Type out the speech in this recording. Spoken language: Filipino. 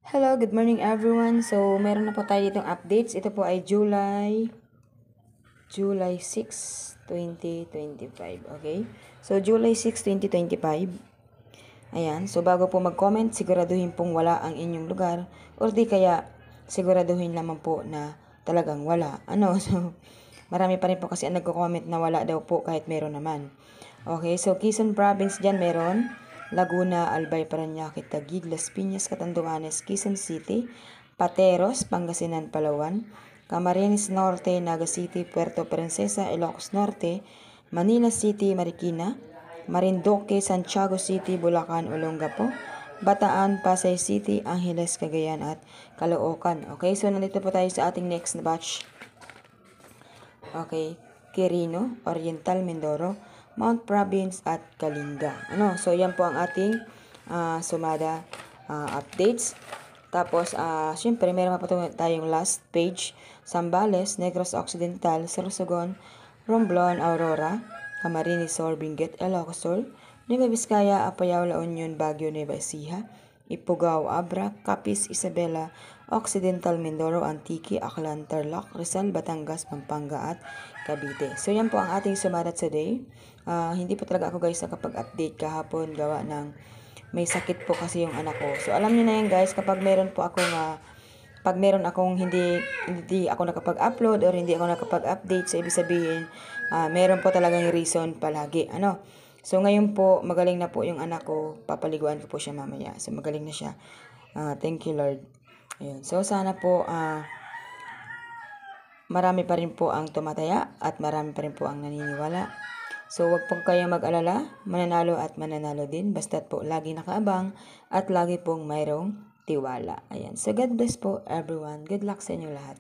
Hello, good morning everyone. So, meron na po tayo ditong updates. Ito po ay July 6, 2025. Okay? So, July 6, 2025. Ayan. So, bago po mag-comment, siguraduhin pong wala ang inyong lugar. Or di kaya, siguraduhin lamang po na talagang wala. So, marami pa rin po kasi ang nagko-comment na wala daw po kahit meron naman. Okay, so Quezon Province dyan meron. Laguna, Albay, Parañaque, Taguig, Las Piñas, Catanduanes, Quezon City, Pateros, Pangasinan, Palawan, Camarines Norte, Naga City, Puerto Princesa, Ilocos Norte, Manila City, Marikina, Marinduque, Santiago City, Bulacan, Olongapo, Bataan, Pasay City, Angeles, Cagayan at Caloocan. Okay, so nandito po tayo sa ating next na batch. Okay, Quirino, Oriental, Mindoro, Mount Province at Kalinga. So yan po ang ating sumada updates. Tapos, syempre, meron pa tayong last page. Zambales, Negros Occidental, Sorsogon, Romblon, Aurora, Camarines Sur, Benguet, Ilocos Sur, Nueva Vizcaya, Apayao, La Union, Baguio, Nueva Ecija, Ifugao, Abra, Capiz, Isabela, Occidental, Mindoro, Antique, Aklan, Tarlac, Rizal, Batangas, Pampanga at Cavite. So yan po ang ating sumada today. Hindi po talaga ako guys nakapag-update kahapon gawa ng may sakit po kasi yung anak ko. So alam niyo na yan guys, kapag meron akong hindi ako nakapag-upload or hindi ako nakapag-update, so ibig sabihin meron po talagang reason palagi. So ngayon po magaling na po yung anak ko, papaliguan ko po siya mamaya. So magaling na siya. Thank you Lord. Ayun. So sana po marami pa rin po ang tumataya at marami pa rin po ang naniniwala. So, wag po kayong mag-alala, mananalo at mananalo din. Basta't po lagi nakaabang at lagi pong mayroong tiwala. Ayan. So, God bless po everyone. Good luck sa inyo lahat.